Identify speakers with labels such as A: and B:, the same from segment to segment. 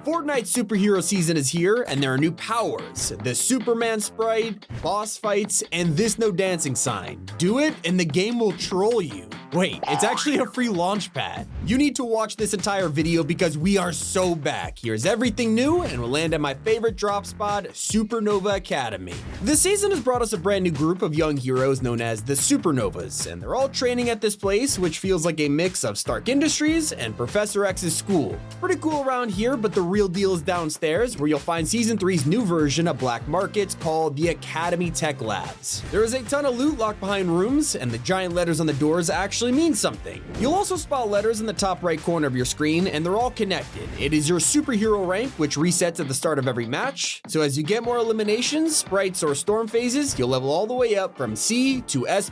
A: Fortnite superhero season is here, and there are new powers. The Superman sprite, boss fights, and this no dancing sign. Do it, and the game will troll you. Wait, it's actually a free launch pad. You need to watch this entire video because we are so back. Here's everything new, and we'll land at my favorite drop spot, Supernova Academy. This season has brought us a brand new group of young heroes known as the Supernovas, and they're all training at this place, which feels like a mix of Stark Industries and Professor X's school. Pretty cool around here, but the real deal is downstairs, where you'll find Season 3's new version of Black Markets called the Academy Tech Labs. There is a ton of loot locked behind rooms, and the giant letters on the doors actually mean something. You'll also spot letters in the top right corner of your screen, and they're all connected. It is your superhero rank, which resets at the start of every match, so as you get more eliminations, sprites, or storm phases, you'll level all the way up from C to S+.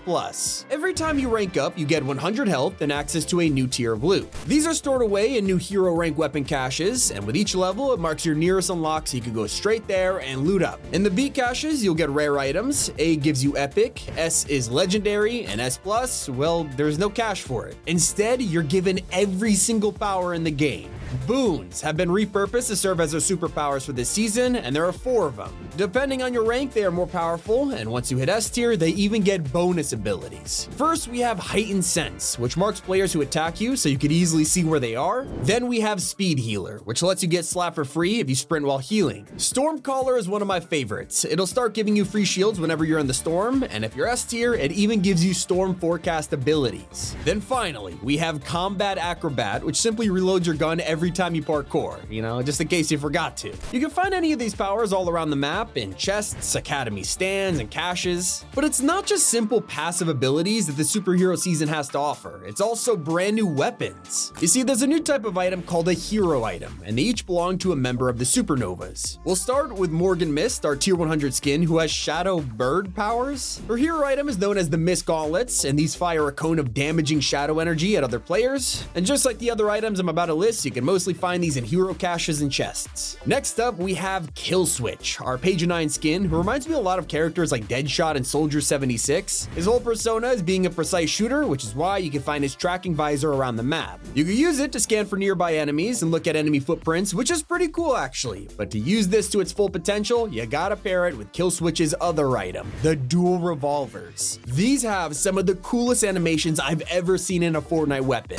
A: Every time you rank up, you get 100 health and access to a new tier of loot. These are stored away in new hero rank weapon caches, and with each level, it marks your nearest unlock so you can go straight there and loot up. In the B caches, you'll get rare items. A gives you epic, S is legendary, and S+, well, there's no cache for it. Instead, you're given every single power in the game. Boons have been repurposed to serve as their superpowers for this season, and there are 4 of them. Depending on your rank, they are more powerful, and once you hit S tier, they even get bonus abilities. First, we have Heightened Sense, which marks players who attack you so you could easily see where they are. Then we have Speed Healer, which lets you get slapped for free if you sprint while healing. Stormcaller is one of my favorites. It'll start giving you free shields whenever you're in the storm, and if you're S tier, it even gives you storm forecast abilities. Then finally, we have Combat Acrobat, which simply reloads your gun every time you parkour, just in case you forgot to. You can find any of these powers all around the map in chests, academy stands, and caches. But it's not just simple passive abilities that the superhero season has to offer. It's also brand new weapons. You see, there's a new type of item called a hero item, and they each belong to a member of the Supernovas. We'll start with Morgan Mist, our tier 100 skin, who has Shadow Bird powers. Her hero item is known as the Mist Gauntlets, and these fire a cone of damaging shadow energy at other players. And just like the other items I'm about to list, you can mostly find these in hero caches and chests. Next up, we have Kill Switch, our page 9 skin, who reminds me a lot of characters like Deadshot and Soldier 76. His whole persona is being a precise shooter, which is why you can find his tracking visor around the map. You can use it to scan for nearby enemies and look at enemy footprints, which is pretty cool actually. But to use this to its full potential, you gotta pair it with Kill Switch's other item, the dual revolvers. These have some of the coolest animations I've ever seen in a Fortnite weapon.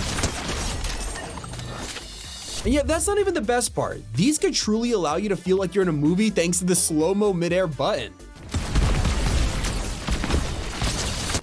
A: And yet, that's not even the best part. These could truly allow you to feel like you're in a movie thanks to the slow-mo midair button.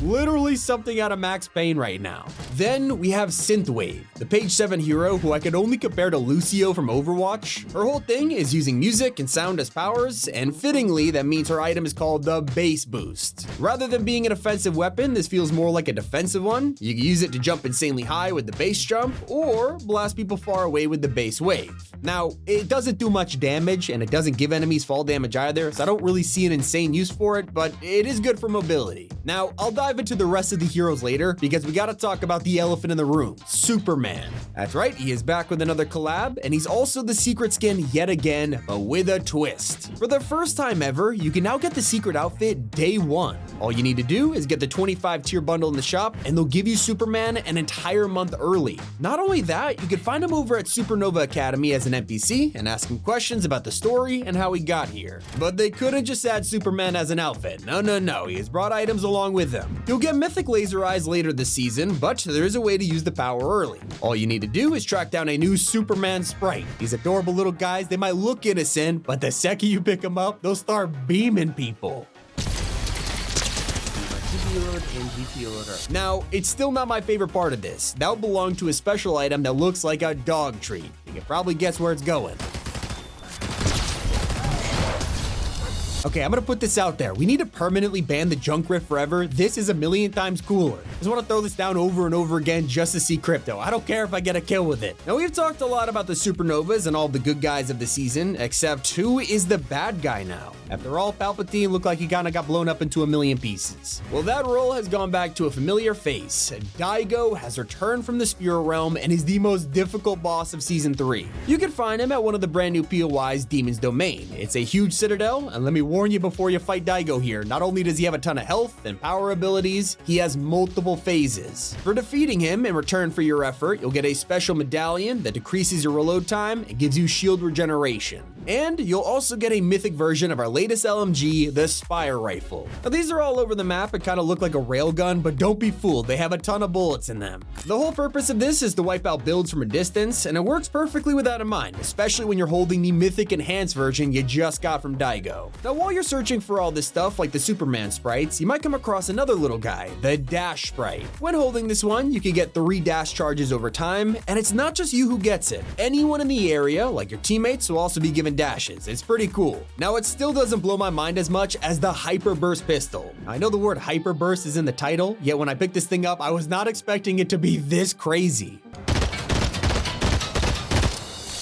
A: Literally something out of Max Payne right now. Then we have Synthwave, the page 7 hero who I could only compare to Lucio from Overwatch. Her whole thing is using music and sound as powers, and fittingly, that means her item is called the Bass Boost. Rather than being an offensive weapon, this feels more like a defensive one. You can use it to jump insanely high with the Bass Jump, or blast people far away with the Bass Wave. Now, it doesn't do much damage, and it doesn't give enemies fall damage either, so I don't really see an insane use for it, but it is good for mobility. Now, I'll dive into the rest of the heroes later, because we gotta talk about the elephant in the room, Superman. That's right, he is back with another collab, and he's also the secret skin yet again, but with a twist. For the first time ever, you can now get the secret outfit day 1. All you need to do is get the 25 tier bundle in the shop, and they'll give you Superman an entire month early. Not only that, you can find him over at Supernova Academy as an NPC and ask him questions about the story and how he got here. But they couldn't just add Superman as an outfit. No, he has brought items along with him. You'll get Mythic Laser Eyes later this season, but there is a way to use the power early. All you need to do is track down a new Superman sprite. These adorable little guys, they might look innocent, but the second you pick them up, they'll start beaming people. Now, it's still not my favorite part of this. That'll belong to a special item that looks like a dog treat. You can probably guess where it's going. Okay, I'm gonna put this out there. We need to permanently ban the junk rift forever. This is a million times cooler. I just want to throw this down over and over again just to see crypto. I don't care if I get a kill with it. Now, we've talked a lot about the Supernovas and all the good guys of the season, except who is the bad guy now? After all, Palpatine looked like he kinda got blown up into a million pieces. Well, that role has gone back to a familiar face. Daigo has returned from the Spirit Realm and is the most difficult boss of Season 3. You can find him at one of the brand new POIs, Demon's Domain. It's a huge citadel, and let me warn you before you fight Daigo here, not only does he have a ton of health and power abilities, he has multiple phases. For defeating him, in return for your effort, you'll get a special medallion that decreases your reload time and gives you shield regeneration. And you'll also get a mythic version of our latest LMG, the Spire Rifle. Now these are all over the map and kind of look like a railgun, but don't be fooled, they have a ton of bullets in them. The whole purpose of this is to wipe out builds from a distance, and it works perfectly with that in mind, especially when you're holding the mythic enhanced version you just got from Daigo. Now while you're searching for all this stuff like the Superman sprites, you might come across another little guy, the Dash Sprite. When holding this one, you can get 3 dash charges over time, and it's not just you who gets it. Anyone in the area, like your teammates, will also be given dashes. It's pretty cool. Now it still doesn't blow my mind as much as the Hyper Burst pistol. I know the word Hyper Burst is in the title, yet when I picked this thing up, I was not expecting it to be this crazy.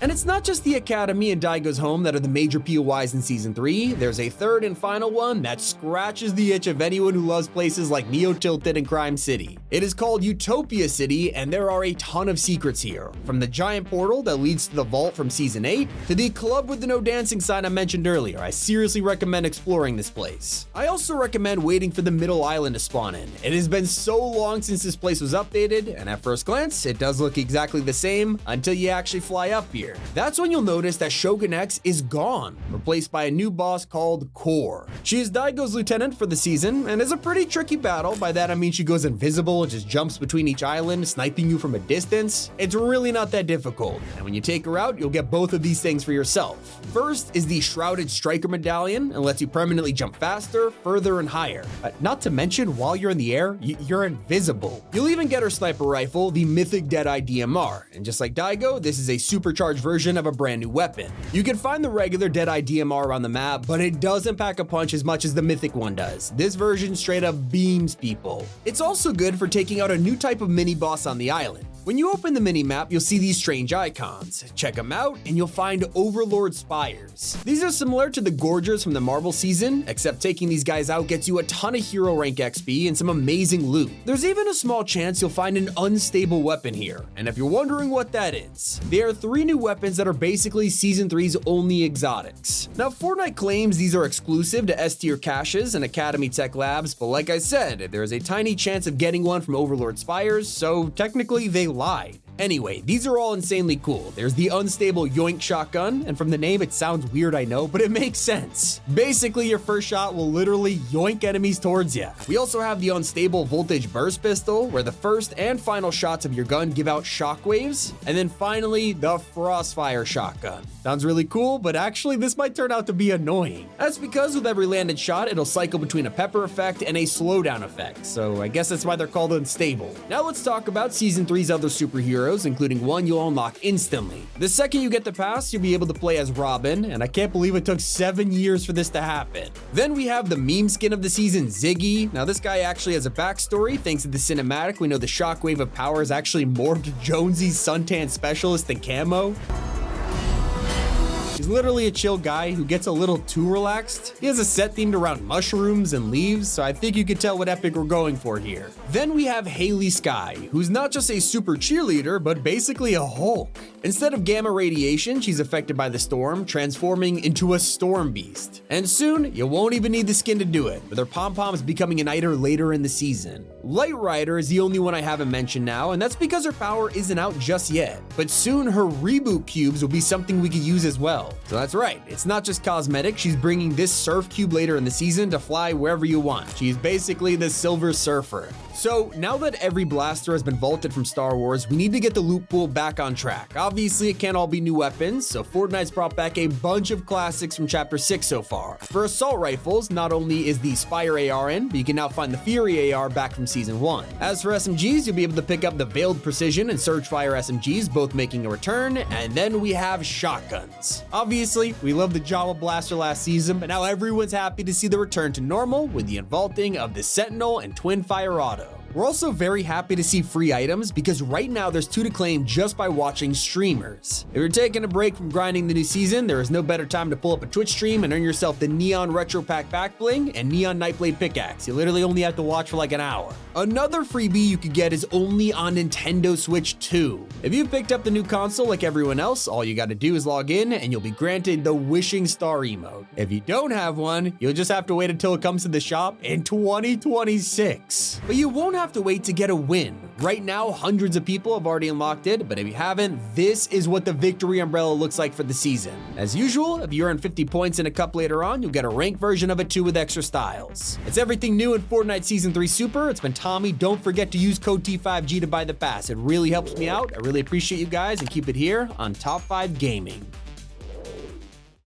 A: And it's not just the Academy and Daigo's home that are the major POIs in Season 3, there's a third and final one that scratches the itch of anyone who loves places like Neo Tilted and Crime City. It is called Utopia City, and there are a ton of secrets here, from the giant portal that leads to the vault from Season 8, to the club with the no dancing sign I mentioned earlier. I seriously recommend exploring this place. I also recommend waiting for the middle island to spawn in. It has been so long since this place was updated, and at first glance, it does look exactly the same until you actually fly up here. That's when you'll notice that Shogun X is gone, replaced by a new boss called Core. She is Daigo's lieutenant for the season, and is a pretty tricky battle. By that I mean she goes invisible and just jumps between each island, sniping you from a distance. It's really not that difficult, and when you take her out, you'll get both of these things for yourself. First is the Shrouded Striker Medallion, and lets you permanently jump faster, further, and higher. Not to mention, while you're in the air, you're invisible. You'll even get her sniper rifle, the Mythic Deadeye DMR, and just like Daigo, this is a supercharged version of a brand new weapon. You can find the regular Deadeye DMR on the map, but it doesn't pack a punch as much as the mythic one does. This version straight up beams people. It's also good for taking out a new type of mini boss on the island. When you open the mini-map, you'll see these strange icons. Check them out, and you'll find Overlord Spires. These are similar to the Gorgers from the Marvel season, except taking these guys out gets you a ton of hero rank XP and some amazing loot. There's even a small chance you'll find an unstable weapon here, and if you're wondering what that is, there are 3 new weapons that are basically Season 3's only exotics. Now, Fortnite claims these are exclusive to S-tier caches and Academy Tech Labs, but like I said, there is a tiny chance of getting one from Overlord Spires, so technically they lied. Anyway, these are all insanely cool. There's the unstable Yoink shotgun, and from the name it sounds weird, I know, but it makes sense. Basically, your first shot will literally yoink enemies towards you. We also have the unstable Voltage Burst pistol, where the first and final shots of your gun give out shockwaves, and then finally, the Frostfire shotgun. Sounds really cool, but actually this might turn out to be annoying. That's because with every landed shot, it'll cycle between a pepper effect and a slowdown effect, so I guess that's why they're called unstable. Now let's talk about Season 3's other superheroes, including one you'll unlock instantly. The second you get the pass, you'll be able to play as Robin, and I can't believe it took 7 years for this to happen. Then we have the meme skin of the season, Ziggy. Now this guy actually has a backstory. Thanks to the cinematic, we know the shockwave of power is actually morphed Jonesy's suntan specialist than camo. He's literally a chill guy who gets a little too relaxed. He has a set themed around mushrooms and leaves, so I think you can tell what epic we're going for here. Then we have Haley Sky, who's not just a super cheerleader, but basically a Hulk. Instead of gamma radiation, she's affected by the storm, transforming into a storm beast. And soon, you won't even need the skin to do it, with her pom-poms becoming an item later in the season. Light Rider is the only one I haven't mentioned now, and that's because her power isn't out just yet. But soon, her reboot cubes will be something we could use as well. So that's right, it's not just cosmetic, she's bringing this surf cube later in the season to fly wherever you want. She's basically the Silver Surfer. So now that every blaster has been vaulted from Star Wars, we need to get the loot pool back on track. Obviously, it can't all be new weapons, so Fortnite's brought back a bunch of classics from Chapter 6 so far. For assault rifles, not only is the Spire AR in, but you can now find the Fury AR back from Season 1. As for SMGs, you'll be able to pick up the Veiled Precision and Surgefire SMGs, both making a return, and then we have shotguns. Obviously, we loved the Jawa Blaster last season, but now everyone's happy to see the return to normal with the unvaulting of the Sentinel and Twin Fire Auto. We're also very happy to see free items because right now there's 2 to claim just by watching streamers. If you're taking a break from grinding the new season, there is no better time to pull up a Twitch stream and earn yourself the Neon Retro Pack back bling and Neon Nightblade pickaxe. You literally only have to watch for like an hour. Another freebie you could get is only on Nintendo Switch 2. If you've picked up the new console like everyone else, all you gotta do is log in and you'll be granted the Wishing Star emote. If you don't have one, you'll just have to wait until it comes to the shop in 2026. But you won't have to wait to get a win. Right now, hundreds of people have already unlocked it, but if you haven't, this is what the Victory Umbrella looks like for the season. As usual, if you earn 50 points in a cup later on, you'll get a ranked version of it too with extra styles. It's everything new in Fortnite Season 3 Super. It's been Tommy. Don't forget to use code T5G to buy the pass. It really helps me out. I really appreciate you guys and keep it here on Top 5 Gaming.